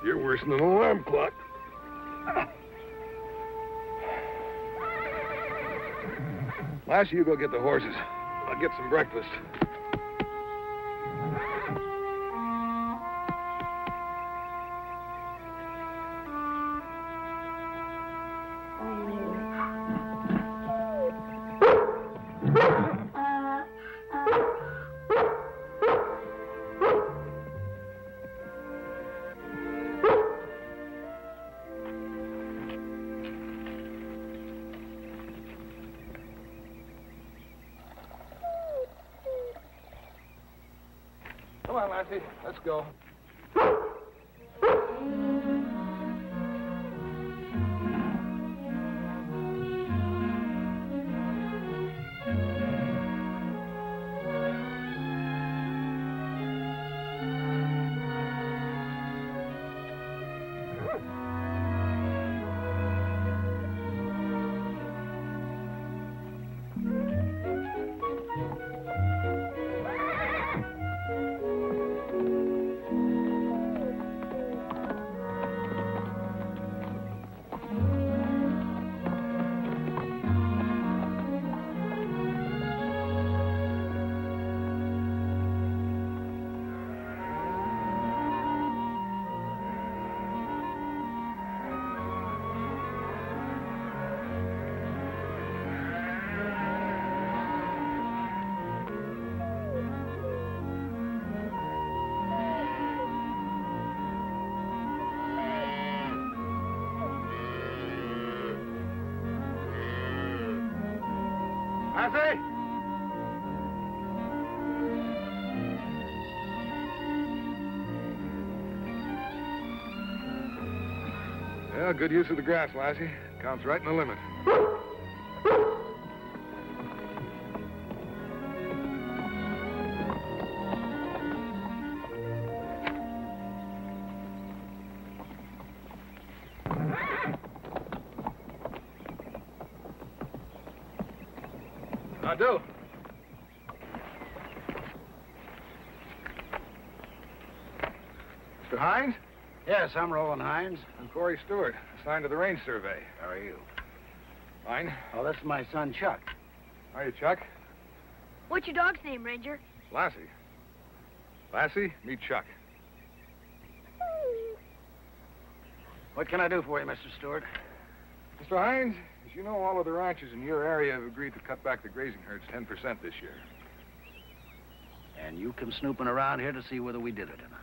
You're worse than an alarm clock. Lassie, you go get the horses. I'll get some breakfast. Come on, Lassie. Let's go. Lassie! Yeah, good use of the grass, Lassie. Counts right in the limit. I do. Mr. Hines? Yes, I'm Roland Hines. I'm Corey Stewart, assigned to the range survey. How are you? Fine. Oh, that's my son, Chuck. How are you, Chuck? What's your dog's name, Ranger? Lassie. Lassie, meet Chuck. What can I do for you, Mr. Stewart? Mr. Hines, as you know, all of the ranchers in your area have agreed to cut back the grazing herds 10% this year. And you come snooping around here to see whether we did it or not.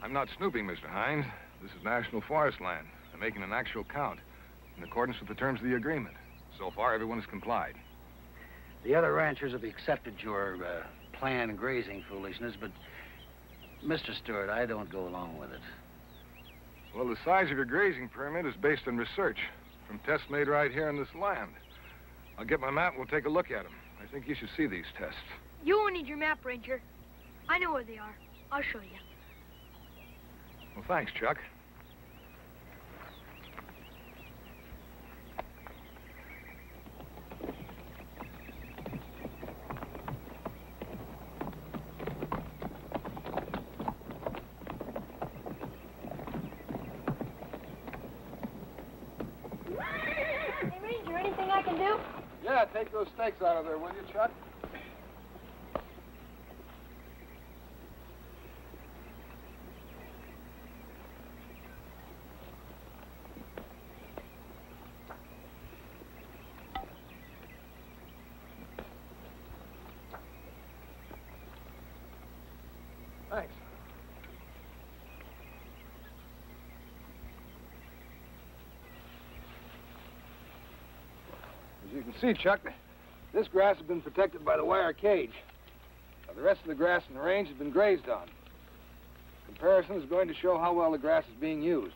I'm not snooping, Mr. Hines. This is national forest land. I'm making an actual count in accordance with the terms of the agreement. So far, everyone has complied. The other ranchers have accepted your planned grazing foolishness, but, Mr. Stewart, I don't go along with it. Well, the size of your grazing permit is based on research from tests made right here in this land. I'll get my map and we'll take a look at them. I think you should see these tests. You won't need your map, Ranger. I know where they are. I'll show you. Well, thanks, Chuck. Hey, Ranger, anything I can do? Yeah, take those stakes out of there, will you, Chuck? Thanks. As you can see, Chuck, this grass has been protected by the wire cage. Now, the rest of the grass in the range has been grazed on. Comparison is going to show how well the grass is being used.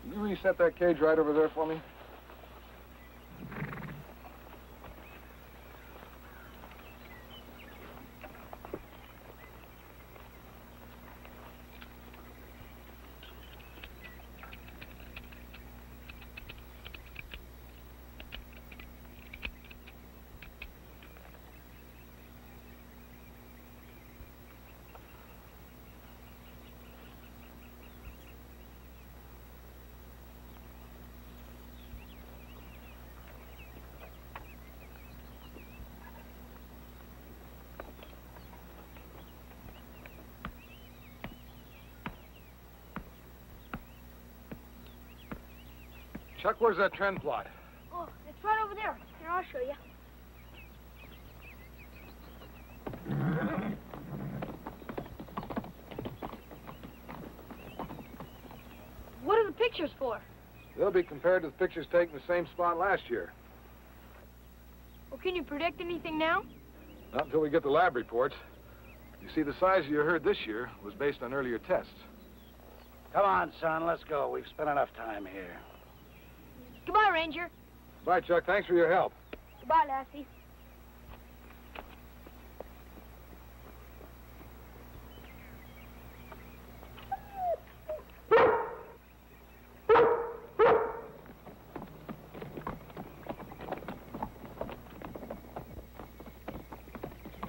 Can you reset that cage right over there for me? Chuck, where's that trend plot? Oh, it's right over there. Here, I'll show you. What are the pictures for? They'll be compared to the pictures taken the same spot last year. Well, can you predict anything now? Not until we get the lab reports. You see, the size of your herd this year was based on earlier tests. Come on, son, let's go. We've spent enough time here. Goodbye, Ranger. Bye, Chuck. Thanks for your help. Goodbye, Lassie.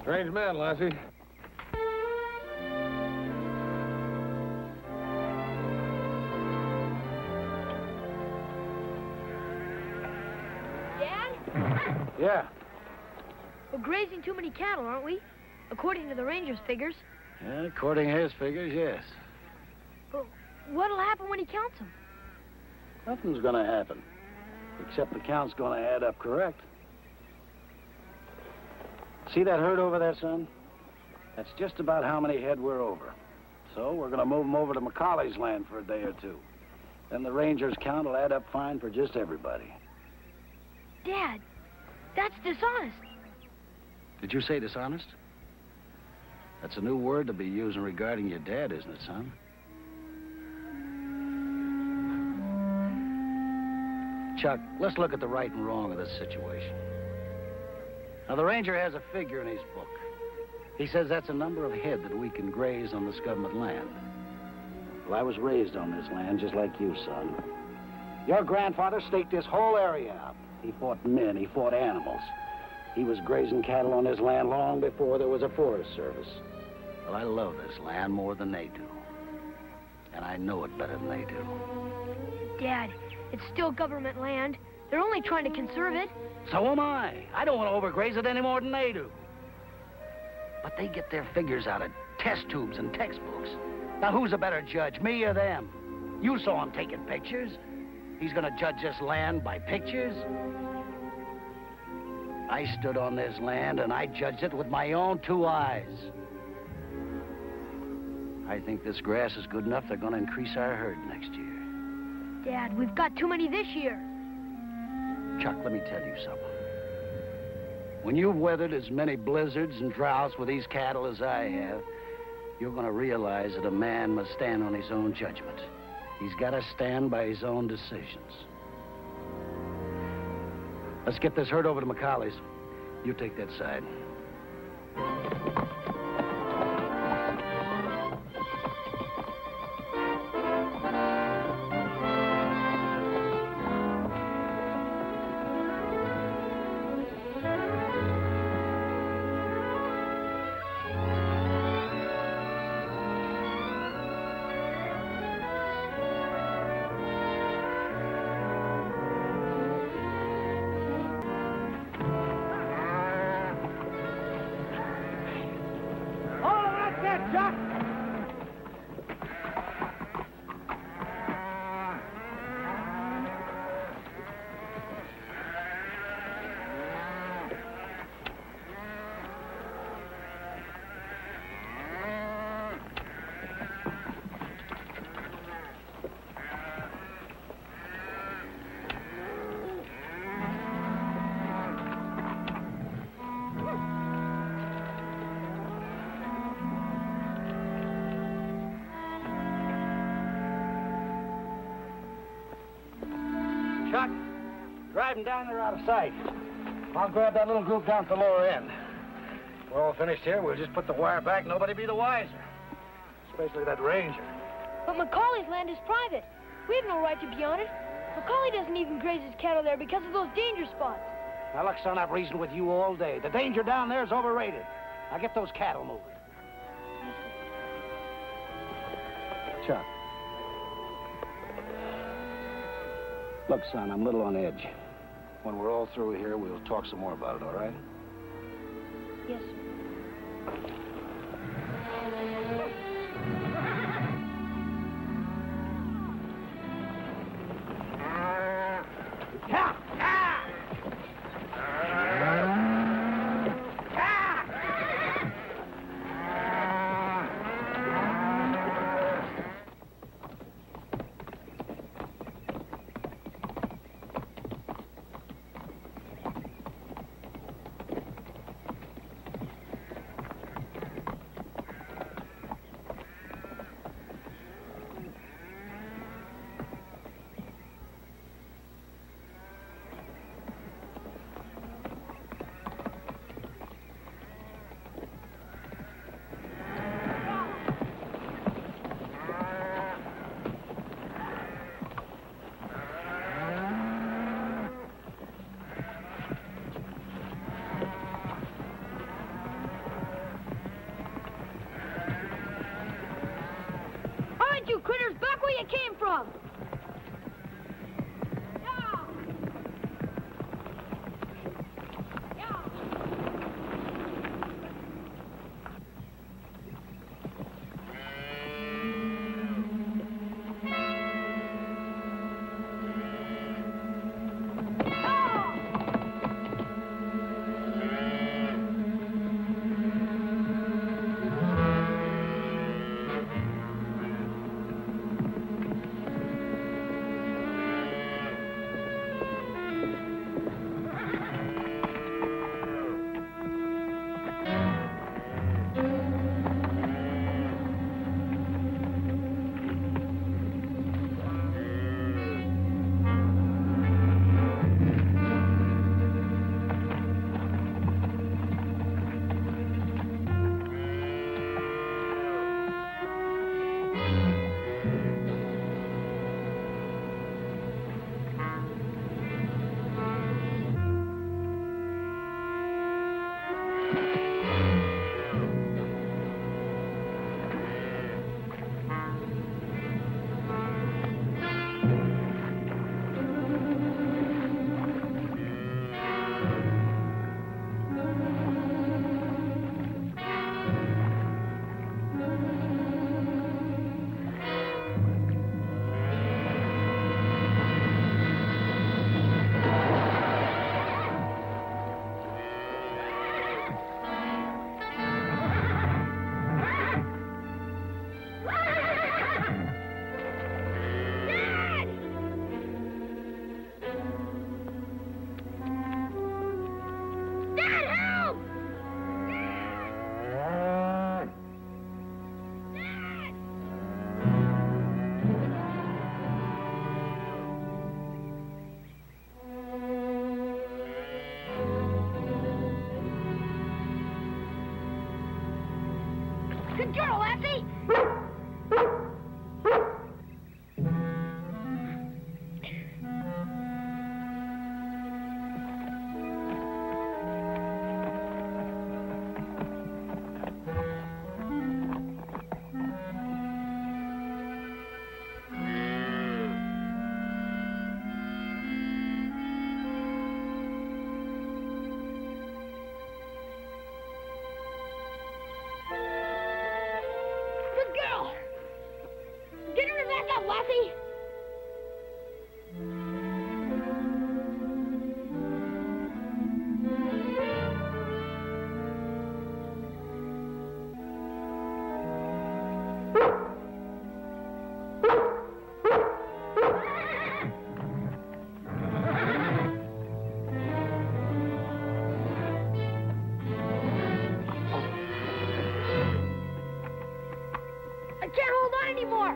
Strange man, Lassie. Dad? Yeah. We're grazing too many cattle, aren't we? According to the ranger's figures. Yeah, according to his figures, yes. But what'll happen when he counts them? Nothing's gonna happen. Except the count's gonna add up correct. See that herd over there, son? That's just about how many head we're over. So we're gonna move them over to Macaulay's land for a day or two. Then the ranger's count will add up fine for just everybody. Dad, that's dishonest. Did you say dishonest? That's a new word to be using regarding your dad, isn't it, son? Chuck, let's look at the right and wrong of this situation. Now, the ranger has a figure in his book. He says that's a number of head that we can graze on this government land. Well, I was raised on this land just like you, son. Your grandfather staked this whole area out. He fought men, he fought animals. He was grazing cattle on his land long before there was a Forest Service. Well, I love this land more than they do. And I know it better than they do. Dad, it's still government land. They're only trying to conserve it. So am I. I don't want to overgraze it any more than they do. But they get their figures out of test tubes and textbooks. Now, who's a better judge, me or them? You saw him taking pictures. He's going to judge this land by pictures? I stood on this land, and I judged it with my own 2 eyes. I think this grass is good enough. They're going to increase our herd next year. Dad, we've got too many this year. Chuck, let me tell you something. When you've weathered as many blizzards and droughts with these cattle as I have, you're going to realize that a man must stand on his own judgment. He's got to stand by his own decisions. Let's get this herd over to Macaulay's. You take that side. Chuck, drive them down there out of sight. I'll grab that little group down at the lower end. We're all finished here. We'll just put the wire back. Nobody be the wiser. Especially that ranger. But Macaulay's land is private. We have no right to be on it. Macaulay doesn't even graze his cattle there because of those danger spots. Now, look, son, I've reasoned with you all day. The danger down there is overrated. Now, get those cattle moving. Chuck. Look, son, I'm a little on edge. When we're all through here, we'll talk some more about it, all right? Yes, sir. it came from. Good girl, Lassie! Good girl! Get her back up, Lassie! I can't hold on anymore!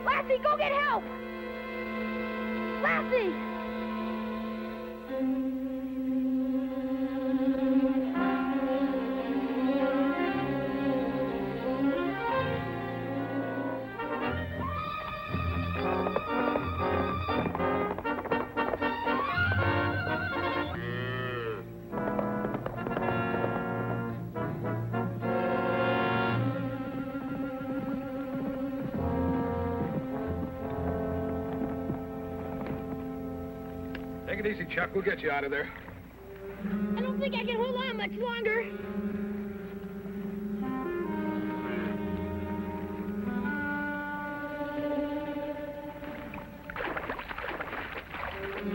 Lassie, go get help! Lassie! Take it easy, Chuck. We'll get you out of there. I don't think I can hold on much longer.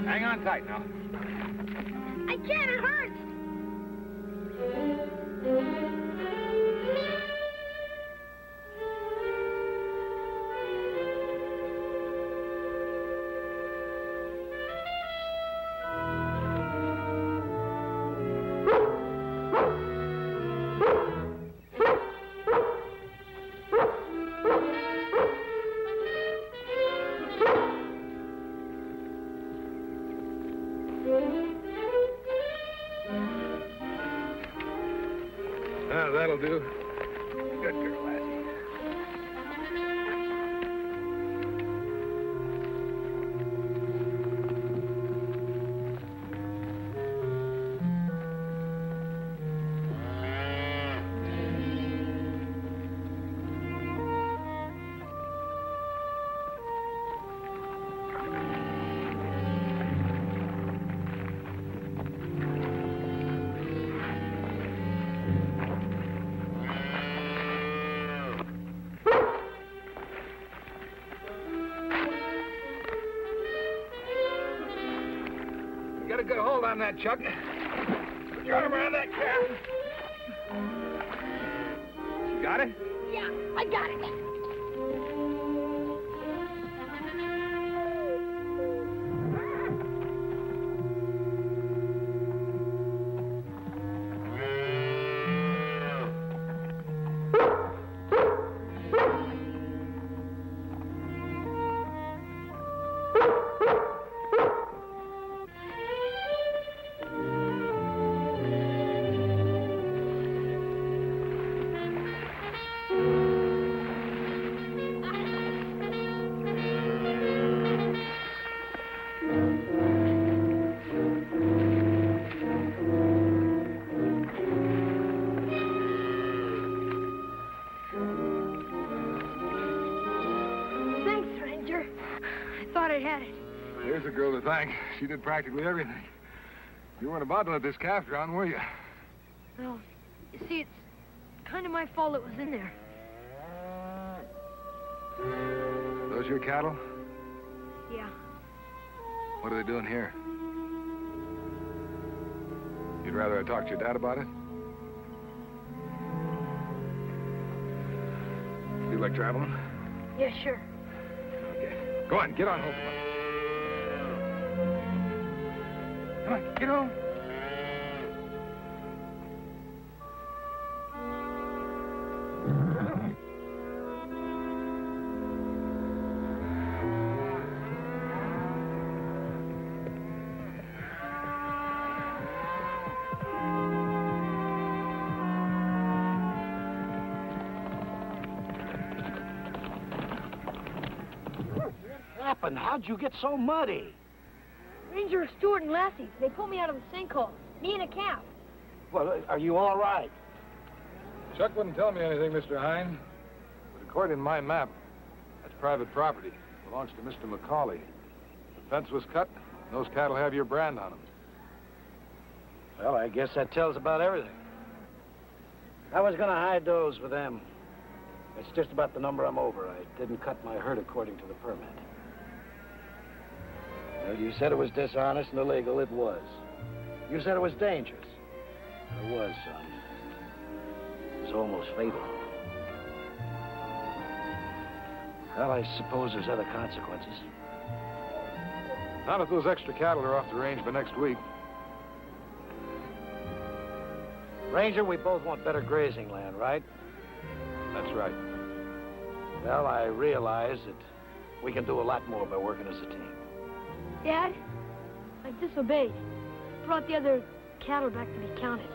Hang on tight now. I can't, it hurts! Ah, that'll do. Good girl, Lassie. around that, Chuck. Put your arm around that calf. You got it? Yeah, I got it. There's a girl to thank. She did practically everything. You weren't about to let this calf drown, were you? Well, you see, it's kind of my fault it was in there. Those your cattle? Yeah. What are they doing here? You'd rather I talk to your dad about it? You like traveling? Yeah, sure. Okay. Go on, get on home. Come on, get home. How'd you get so muddy? Ranger Stewart and Lassie, they pulled me out of the sinkhole. Me and a calf. Well, are you all right? Chuck wouldn't tell me anything, Mr. Hine. But according to my map, that's private property. It belongs to Mr. McCauley. The fence was cut, and those cattle have your brand on them. Well, I guess that tells about everything. I was going to hide those with them. It's just about the number I'm over. I didn't cut my herd according to the permit. Well, you said it was dishonest and illegal. It was. You said it was dangerous. It was, son. It was almost fatal. Well, I suppose there's other consequences. Not if those extra cattle are off the range by next week. Ranger, we both want better grazing land, right? That's right. Well, I realize that we can do a lot more by working as a team. Dad, I disobeyed. Brought the other cattle back to be counted.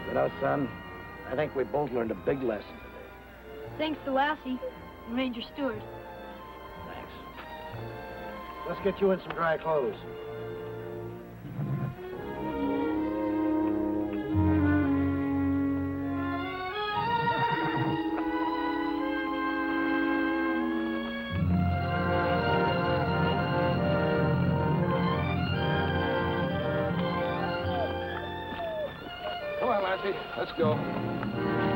You know, son, I think we both learned a big lesson today. Thanks to Lassie and Ranger Stewart. Thanks. Let's get you in some dry clothes. Come on, Lassie. Let's go.